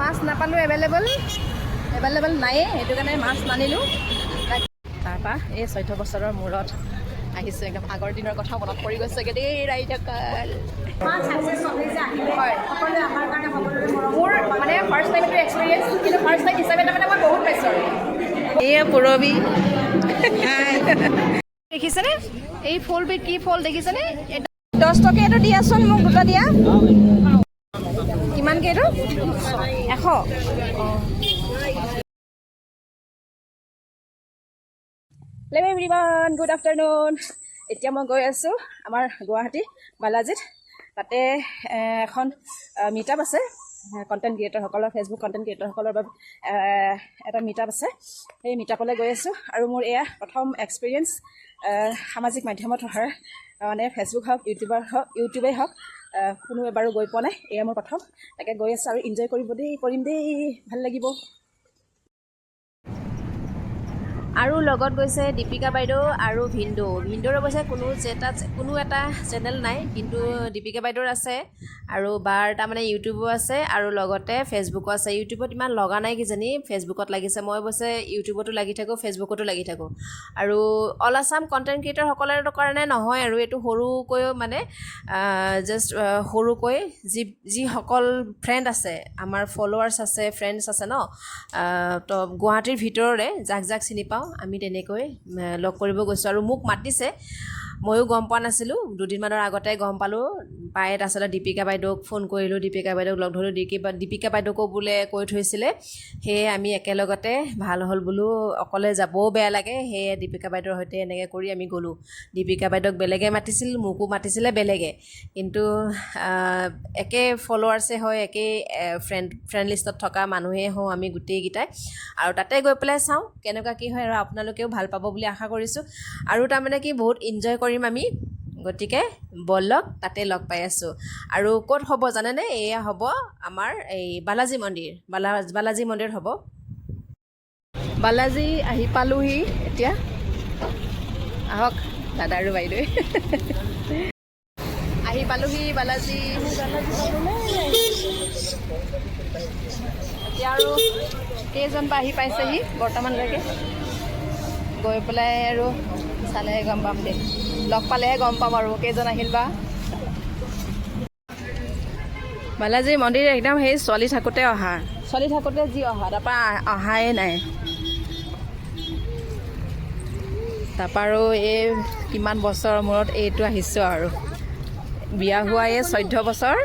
মাছ নাপালোঁ এভেইলেবল নায়েই, সেইটো কাৰণে মাছ নানিলোঁ। তাৰপৰা এই 14 বছৰৰ মূৰত আহিছোঁ, একদম আগৰ দিনৰ কথা মনত পৰি গৈছেগৈ দেই ৰাইজসকল। হয়, মোৰ মানে ফাৰ্ষ্ট টাইম এইটো এক্সপিৰিয়েঞ্চ, কিন্তু ফাৰ্ষ্ট টাইম হিচাপে তাৰমানে মই বহুত পাইছোঁ আৰু। এয়া পূৰবী দেখিছেনে? এই ফুলবিধ কি ফুল দেখিছেনে? 10 টকীয়াটো দিয়াচোন, মোক দুটা দিয়া। কিমানকৈ এইটো? 100। Hello' everyone, good afternoon. এতিয়া মই গৈ আছোঁ আমাৰ গুৱাহাটী বালাজীত। তাতে এখন মিটআপ আছে কণ্টেণ্ট ক্ৰিয়েটৰসকলৰ, ফেচবুক কণ্টেণ্ট ক্ৰিয়েটৰসকলৰ বাবে এটা মিটআপ আছে। সেই মিটআপলৈ গৈ আছোঁ আৰু মোৰ এয়া প্ৰথম এক্সপিৰিয়েঞ্চ সামাজিক মাধ্যমত অহাৰ, মানে ফেচবুক হওক ইউটিউবেই হওক, কোনো এবাৰো গৈ পোৱা নাই, এয়া মোৰ প্ৰথম। তাকে গৈ আছোঁ আৰু এনজয় কৰিম দেই, ভাল লাগিব। আৰু লগত গৈছে দীপিকা বাইদেউ আৰু ভিনদেউৰ অৱশ্যে কোনো এটা চেনেল নাই, কিন্তু দীপিকা বাইদেউৰ আছে আৰু বাৰ তাৰমানে ইউটিউবো আছে আৰু লগতে ফেচবুকো আছে। ইউটিউবত ইমান লগা নাই কিজানি, ফেচবুকত লাগিছে। মই অৱশ্যে ইউটিউবতো লাগি থাকোঁ, ফেচবুকতো লাগি থাকোঁ। আৰু অল আছাম কণ্টেণ্ট ক্ৰিয়েটৰসকলৰ কাৰণে নহয় আৰু, এইটো সৰুকৈ মানে জাষ্ট সৰুকৈ যিসকল ফ্ৰেণ্ড আছে, আমাৰ ফলোৱাৰ্ছ আছে, ফ্ৰেণ্ডছ আছে ন, তো গুৱাহাটীৰ ভিতৰৰে যাক চিনি পাওঁ আমি তেনেকৈ লগ কৰিব গৈছোঁ। আৰু মোক মাতিছে, ময়ো গম পোৱা নাছিলোঁ, দুদিনমানৰ আগতে গম পালোঁ পাই। তাৰপিছতে দীপিকা বাইদেউক ফোন কৰিলোঁ, দীপিকা বাইদেউক লগ ধৰিলোঁ। দীপিকা বাইদেউকো বোলে কৈ থৈছিলে, সেয়ে আমি একেলগতে ভাল হ'ল বোলো, অকলে যাবও বেয়া লাগে, সেয়ে দীপিকা বাইদেউৰ সৈতে এনেকৈ কৰি আমি গ'লোঁ। দীপিকা বাইদেউক বেলেগে মাতিছিল, মোকো মাতিছিলে বেলেগে, কিন্তু একে ফলোৱাৰ্ছে হয়, একেই ফ্ৰেণ্ড লিষ্টত থকা মানুহেই হওঁ আমি গোটেইকেইটাই। আৰু তাতে গৈ পেলাই চাওঁ কেনেকুৱা কি হয়, আৰু আপোনালোকেও ভাল পাব বুলি আশা কৰিছোঁ। আৰু তাৰমানে কি বহুত এনজয় কৰিম আমি, গতিকে ব'লক তাতে লগ পাই আছোঁ। আৰু ক'ত হ'ব জানেনে? এয়া হ'ব আমাৰ এই বালাজী মন্দিৰ হ'ব। বালাজী আহি পালোহি এতিয়া, আহক দাদা আৰু বাইদেউ। আহি পালোহি বালাজী। এতিয়া আৰু কেইজন বা আহি পাইছেহি বৰ্তমানলৈকে, গৈ পেলাই আৰু চালেহে গম পাম দেই, লগ পালেহে গম পাম আৰু কেইজন আহিল বা। বালাজী মন্দিৰ একদম সেই ছোৱালী থাকোঁতে যি অহা, তাৰপৰা অহাই নাই। তাৰপৰা আৰু এই কিমান বছৰৰ মূৰত এইটো আহিছোঁ আৰু, বিয়া হোৱা এই 14 বছৰ,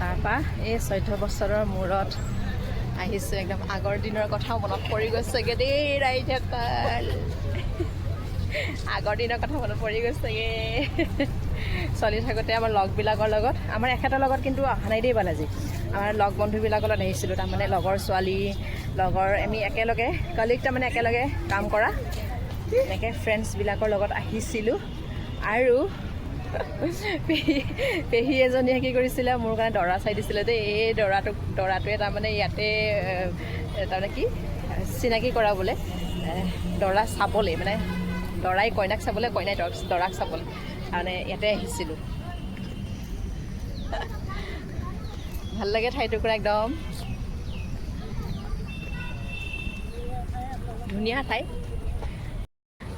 তাৰপৰা এই 14 বছৰৰ মূৰত আহিছোঁ। একদম আগৰ দিনৰ কথাও মনত পৰি গৈছেগৈ দেই ৰাইজসকল, আগৰ দিনৰ কথা মনত পৰি গৈছেগৈ। চলি থাকোঁতে আমাৰ লগবিলাকৰ লগত, আমাৰ এখেতৰ লগত কিন্তু অহা নাই দেই বালাজী, আমাৰ লগ বন্ধুবিলাকৰ লগত আহিছিলোঁ। তাৰমানে লগৰ ছোৱালী, আমি একেলগে কলিগ, তাৰমানে একেলগে কাম কৰা এনেকৈ ফ্ৰেণ্ডছবিলাকৰ লগত আহিছিলোঁ। আৰু পেহী এজনীয়ে কি কৰিছিলে, মোৰ কাৰণে দৰা চাই দিছিলে দেই। এই দৰাটোৱে তাৰমানে ইয়াতে তাৰমানে কি চিনাকি কৰা বোলে, দৰা চাবলৈ, মানে দৰাই কইনাক চাবলৈ, কইনাই দৰাক চাবলৈ, তাৰমানে ইয়াতে আহিছিলোঁ। ভাল লাগে ঠাইটুকুৰা, একদম ধুনীয়া ঠাই।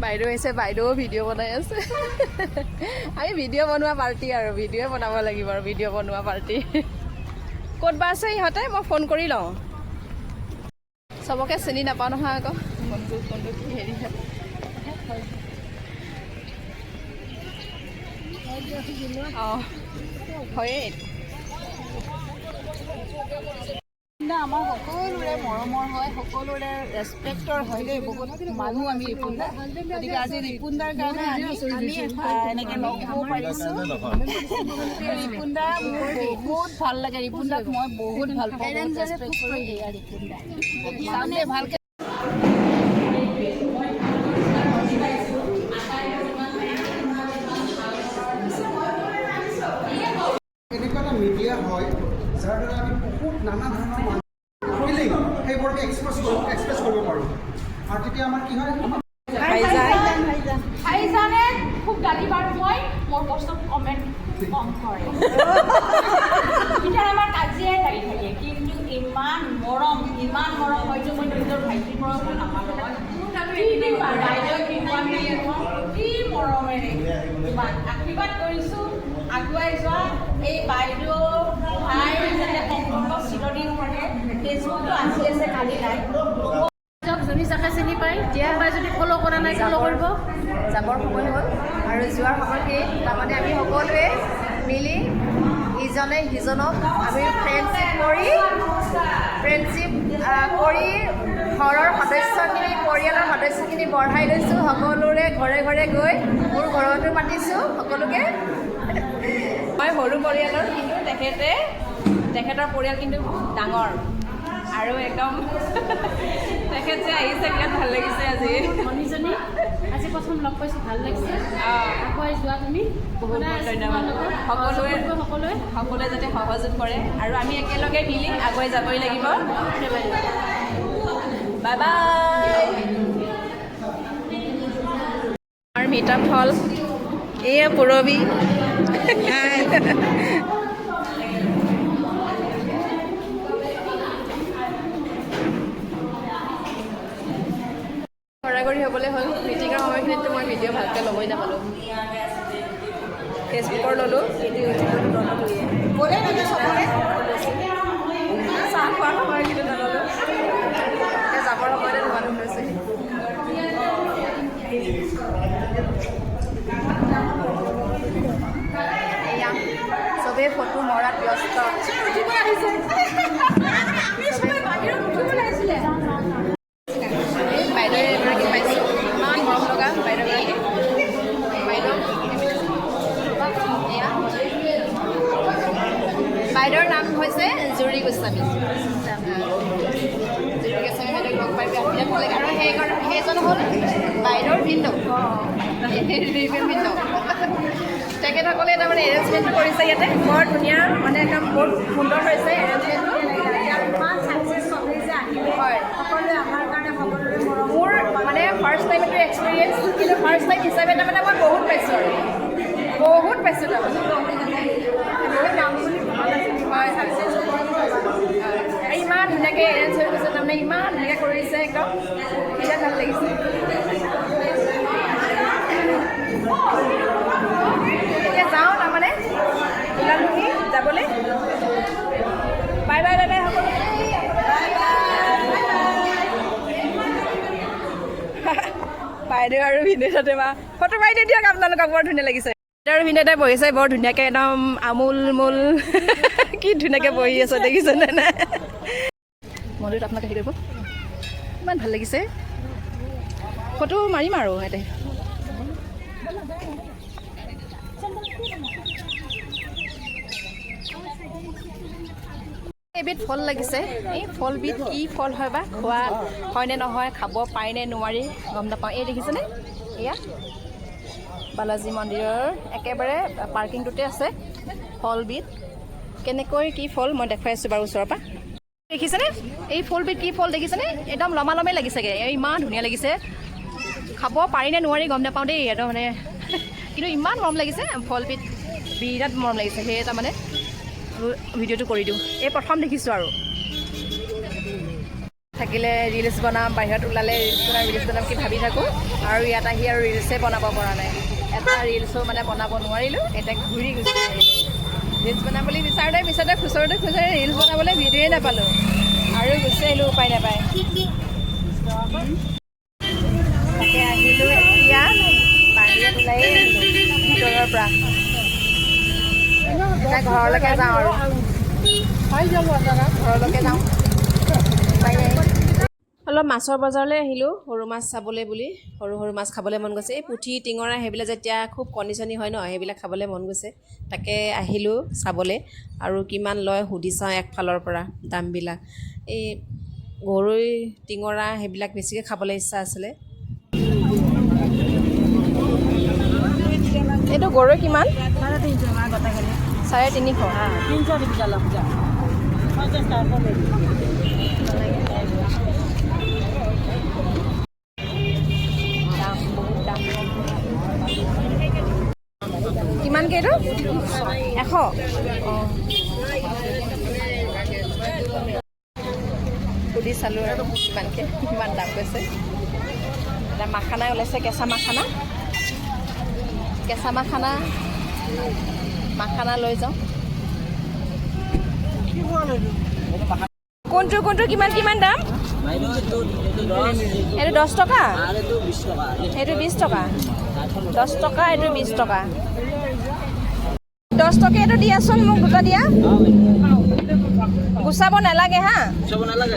বাইদেউ আহিছে, বাইদেউ ভিডিঅ' বনাই আছে। আমি ভিডিঅ' বনোৱা পাৰ্টি আৰু, ভিডিঅ'ই বনাব লাগিব আৰু, ভিডিঅ' বনোৱা পাৰ্টি। ক'ত বা আছে ইহঁতে, মই ফোন কৰি লওঁ। চবকে চিনি নাপাওঁ নহয় আকৌ, কোনটো কি হেৰি হয়। অঁ হয়েই, আমাৰ সকলোৰে মৰমৰ হয়, সকলোৰে ৰেচপেক্টৰ হয় দেই, বহুত মানুহ আমি ৰিপুণদা। গতিকে আজি ৰিপুণদাৰ কাৰণে আমি এনেকৈ লগ হ'ব পাৰিছোঁ। ৰিপুণদা মোৰ বহুত ভাল লাগে, ৰিপুণদাক মই বহুত ভাল পাওঁ, ৰেচপেক্ট কৰোঁ। এয়া ৰিপুণদা, ভালকৈ এনেকুৱা এটা মিডিয়া হয় যাৰ দ্বাৰা আমি বহুত নানা ধৰণৰ ফিলিং সেইবোৰকে এক্সপ্ৰেছ কৰিব পাৰোঁ। আৰু তেতিয়া আমাৰ কি হয়, ভাইজানে খুব গালি পাৰোঁ মই, মোৰ বস্তু কমেণ্ট কম কৰে। এতিয়া আমাৰ কাজিয়াই লাগি থাকে, কিন্তু ইমান মৰম হয়তো মই নিজৰ ভাইটিৰ পৰা মই নাপালোঁ হয় বাইদেউ অতি মৰমেৰে ইমান আশীৰ্বাদ কৰিছোঁ আগুৱাই যোৱা এই বাইদেউ ভাই যাতে সম্পৰ্ক চিৰদিন থাকে ফেচবুকটো আজি আছে কালি নাই যোনী চাকে চিনি পায় এতিয়া যদি ফ'ল' কৰা নাই ফ'ল' কৰিব যাবৰ সময় হ'ল আৰু যোৱাৰ সময় কি তাৰমানে আমি সকলোৱে মিলি ইজনে সিজনক আমি ফ্ৰেণ্ডশ্বিপ কৰি ঘৰৰ সদস্যখিনি পৰিয়ালৰ সদস্যখিনি বঢ়াই লৈছোঁ সকলোৰে ঘৰে ঘৰে গৈ মোৰ ঘৰতো মাতিছোঁ সকলোকে মই সৰু পৰিয়ালৰ কিন্তু তেখেতৰ পৰিয়াল কিন্তু ডাঙৰ আৰু একদম তেখেত যে আহিছে বিৰাট ভাল লাগিছে আজি মণিজনী আজি প্ৰথম লগ পাইছোঁ ভাল লাগিছে আগুৱাই যোৱা তুমি বহুত বহুত ধন্যবাদ সকলোৱে যাতে সহযোগ কৰে আৰু আমি একেলগে মিলি আগুৱাই যাবই লাগিব বাই বাই আমাৰ মিটআপ হল এয়া পূৰবী ঘৰাঘৰি হ'বলৈ হ'ল মিটিঙৰ সময়খিনিততো মই ভিডিঅ' ভালকৈ ল'বই নাপালোঁ ফেচবুকৰ ল'লোঁ কিন্তু ইউটিউবত নল'লোৱে চাহ খোৱাৰ সময় কিন্তু নল'লোঁ যাবৰ সময়তে মানুহ হৈছে এয়া চবেই ফটো মৰাত ব্যস্ত বাইদেউ এগৰাকী পাইছোঁ ইমান মৰম লগা বাইদেউগৰাকী বাইদেউৰ নাম হৈছে জুৰি গোস্বামী বাইদেউক লগ পাই বিৰাট ভাল লাগে আৰু সেইজন হ'ল বাইদেউৰ ভিনদেউ তেখেতসকলে তাৰমানে এৰেঞ্জমেণ্টটো কৰিছে ইয়াতে বৰ ধুনীয়া মানে একদম বহুত সুন্দৰ হৈছে এৰেঞ্জমেণ্টটো হয় সকলোৱে আমাৰ কাৰণে সকলোৰে মোৰ মানে ফাৰ্ষ্ট টাইম এইটো এক্সপিৰিয়েঞ্চ কিন্তু ফাৰ্ষ্ট টাইম হিচাপে তাৰমানে মই বহুত পাইছোঁ আৰু বহুত পাইছোঁ তাৰমানে ইমান ধুনীয়াকৈ এৰেঞ্জ হৈ গৈছে তাৰমানে ইমান ধুনীয়াকৈ কৰিছে একদম বিৰাট ভাল লাগিছে এতিয়া যাওঁ তাৰমানে ওলালুহি যাবলৈ বাই বাই বাই বাই সকলো বাইদেউ আৰু ভিনদেউহঁতে বা ফটো মাৰি দি দিয়ক আপোনালোকক বৰ ধুনীয়া লাগিছে বাইদেউ আৰু ভিনদেউহঁতে বহিছে বৰ ধুনীয়াকৈ একদম আমোল মোল কি ধুনীয়াকৈ বহি আছে দেখিছেনে নাই মন্দিৰত আপোনালোকে হেৰি কৰিব ইমান ভাল লাগিছে ফটো মাৰিম আৰু ইয়াতে এবিধ ফল লাগিছে এই ফলবিধ কি ফল হয় বা খোৱা হয়নে নহয় খাব পায়নে নোৱাৰি গম নাপাওঁ এই দেখিছেনে এয়া বালাজী মন্দিৰৰ একেবাৰে পাৰ্কিংটোতে আছে ফলবিধ কেনেকৈ কি ফল মই দেখুৱাই আছোঁ বাৰু ওচৰৰ পৰা দেখিছেনে এই ফলবিধ কি ফল দেখিছেনে একদম লমালমেই লাগিছেগৈ ইমান ধুনীয়া লাগিছে খাব পাৰিনে নোৱাৰি গম নাপাওঁ দেই একদম মানে কিন্তু ইমান মৰম লাগিছে ফলবিধ বিৰাট মৰম লাগিছে সেয়ে তাৰমানে ভিডিঅ'টো কৰি দিওঁ এই প্ৰথম দেখিছোঁ আৰু থাকিলে ৰিলচ বনাম বাহিৰত ওলালে ৰিলচ বনাম কি ভাবি থাকোঁ আৰু ইয়াত আহি আৰু ৰিলচে বনাব পৰা নাই এটা ৰিলছো মানে বনাব নোৱাৰিলোঁ এতিয়া ঘূৰি গুচি ৰিলচ বনাম বুলি বিচাৰোঁতে খুচৰোঁতে ৰিলচ বনাবলৈ ভিডিঅ'ই নাপালোঁ আৰু গুচি আহিলোঁ উপায় নাপায় তাকে আহিলোঁ এতিয়া বাহিৰত ওলাই আহিলোঁ ভিতৰৰ পৰা এতিয়া ঘৰলৈকে যাওঁ আৰু ঘৰলৈকে যাওঁ অলপ মাছৰ বজাৰলৈ আহিলোঁ সৰু মাছ চাবলৈ বুলি সৰু মাছ খাবলৈ মন গৈছে এই পুঠি টিঙৰা সেইবিলাক যেতিয়া খুব কণী চনি হয় ন সেইবিলাক খাবলৈ মন গৈছে তাকে আহিলোঁ চাবলৈ আৰু কিমান লয় সুধি চাওঁ একফালৰ পৰা দামবিলাক এই গৰৈ টিঙৰা সেইবিলাক বেছিকৈ খাবলৈ ইচ্ছা আছিলে এইটো গৰৈ কিমান 350 কিমানকৈ এইটো 100 অঁ সুধি সুধি চালোঁ আৰু কিমান দাম কৈছে। এটা মাখানা ওলাইছে, কেঁচা মাখানা লৈ যাওঁ। কোনটো কিমান দাম? এইটো 10 টকা, এইটো 20 টকা, 10 টকা, এইটো 20 টকা। 10 টকীয়াটো দিয়াচোন, মোক দুটা দিয়া। গুচাব নালাগে হা,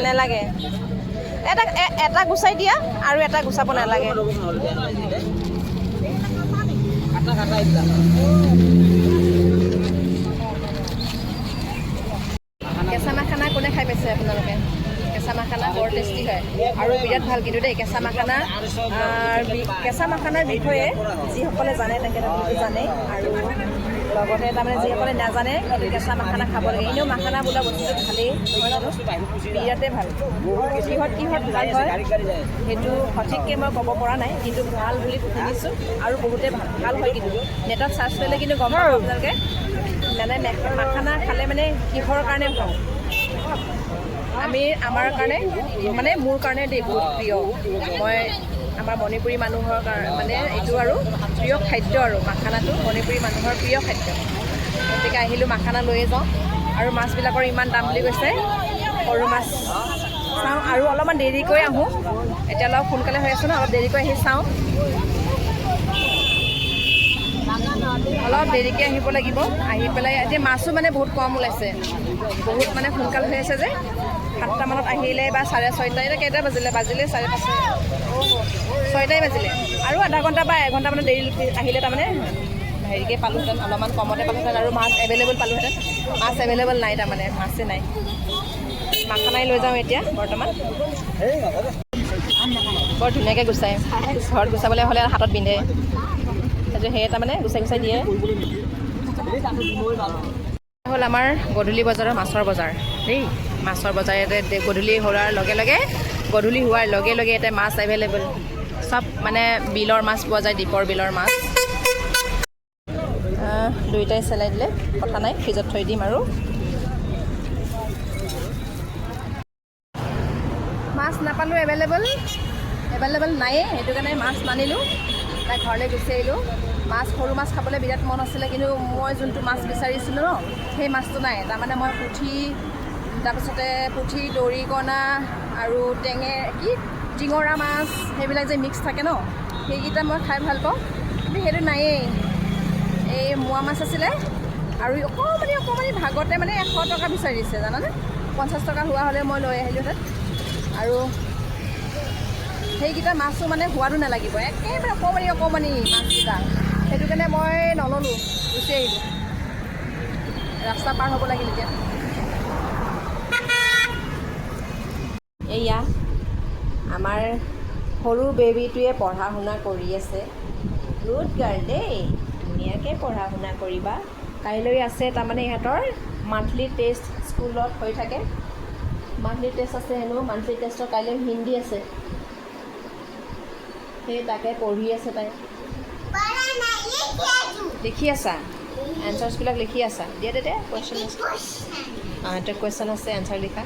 নালাগে। এটা গুচাই দিয়া আৰু এটা গুচাব নালাগে। কেঁচা মাখানা কোনে খাই পাইছে আপোনালোকে? কেঁচা মাখানা বৰ টেষ্টি হয় আৰু বিৰাট ভাল কিন্তু দেই। কেঁচা মাখানাৰ বিষয়ে যিসকলে জানে তেখেতসকলে জানে, আৰু লগতে তাৰমানে যিসকলে নাজানে সেইটো কেঁচা মাখানা খাব লাগে। এনেও মাখানা বোলা বস্তুটো ভালেই, বিৰাটেই ভাল। কিহত ভাল হয় সেইটো সঠিককৈ মই ক'ব পৰা নাই, কিন্তু ভাল বুলি শুনিছোঁ আৰু বহুতেই ভাল হয়। কিন্তু নেটত চাৰ্চ কৰিলে কিন্তু গম পাব আপোনালোকে, মানে মাখানা খালে মানে কিহৰ কাৰণে ভাল। আমাৰ কাৰণে মানে মোৰ কাৰণে দেই বহুত প্ৰিয়। মই আমাৰ মণিপুৰী মানুহৰ মানে এইটো আৰু প্ৰিয় খাদ্য, আৰু মাখানাটো মণিপুৰী মানুহৰ প্ৰিয় খাদ্য। গতিকে আহিলোঁ, মাখানা লৈয়ে যাওঁ। আৰু মাছবিলাকৰ ইমান দাম বুলি কৈছে, সৰু মাছ চাওঁ আৰু অলপমান দেৰিকৈ আহোঁ। এতিয়া অলপ সোনকালে হৈ আছে ন, অলপ দেৰিকৈ আহি চাওঁ। অলপ দেৰিকৈ আহিব লাগিব। আহি পেলাই এতিয়া মাছো মানে বহুত কম ওলাইছে, বহুত মানে সোনকাল হৈ আছে যে। 7টা মানত আহিলে বা 6:30, এতিয়া কেইটা বাজিলে 5:30, 6টাই বাজিলে। আৰু আধা ঘণ্টা বা 1 ঘণ্টামানত দেৰি আহিলে তাৰমানে হেৰিকৈ পালোহেঁতেন, অলপমান কমতে পালোহেঁতেন আৰু মাছ এভেইলেবল পালোহেঁতেন। মাছ এভেইলেবল নাই, তাৰমানে মাছেই নাই। মাখানাই লৈ যাওঁ এতিয়া বৰ্তমান। বৰ ধুনীয়াকৈ গুচাই, ঘৰত গুচাবলৈ হ'লে হাতত বিন্ধে, সেয়ে তাৰমানে গুচাই দিয়ে। হ'ল আমাৰ গধূলি বজাৰৰ মাছৰ বজাৰ দেই। মাছৰ বজাৰ ইয়াতে গধূলি হোৱাৰ লগে লগে ইয়াতে মাছ এভেইলেবল। চব মানে বিলৰ মাছ পোৱা যায়, দ্বীপৰ বিলৰ মাছ। দুইটাই চেলাই দিলে, কথা নাই, ফ্ৰিজত থৈ দিম। আৰু মাছ নাপালোঁ, এভেইলেবল নায়েই, সেইটো কাৰণে মাছ নানিলোঁ, তাই ঘৰলৈ গুচি আহিলোঁ। সৰু মাছ খাবলৈ বিৰাট মন আছিলে, কিন্তু মই যোনটো মাছ বিচাৰিছিলোঁ ন, সেই মাছটো নাই। তাৰমানে মই তাৰপিছতে পুঠি, দৰিকণা আৰু টিঙৰা মাছ, সেইবিলাক যে মিক্স থাকে ন, সেইকেইটা মই খাই ভাল পাওঁ, কিন্তু সেইটো নায়েই। এই মোৱা মাছ আছিলে, আৰু অকণমানি ভাগতে মানে 100 টকা বিচাৰিছে জানানে। 50 টকা হোৱা হ'লে মই লৈ আহিলোঁহেঁতেন। আৰু সেইকেইটা মাছো মানে সোৱাদো নালাগিব, একেবাৰে অকণমানি মাছকেইটা। সেইটো কাৰণে মই নল'লোঁ, গুচি আহিলোঁ। ৰাস্তা পাৰ হ'ব লাগিল এতিয়া। এয়া আমাৰ সৰু বেবীটোৱে পঢ়া শুনা কৰি আছে। গুড গাৰ্ল দেই, ধুনীয়াকৈ পঢ়া শুনা কৰিবা। কাইলৈ আছে তাৰমানে ইহঁতৰ মান্থলি টেষ্ট, স্কুলত হৈ থাকে। মান্থলি টেষ্ট আছে হেনো। মান্থলি টেষ্টৰ কাইলৈ হিন্দী আছে, সেই তাকে পঢ়ি আছে তাই। লিখি আছা? এনচাৰ্ছবিলাক লিখি আছা? দিয়া কুৱেশ্যন আছে, কুৱেশ্যন আছে, এনচাৰ লিখা।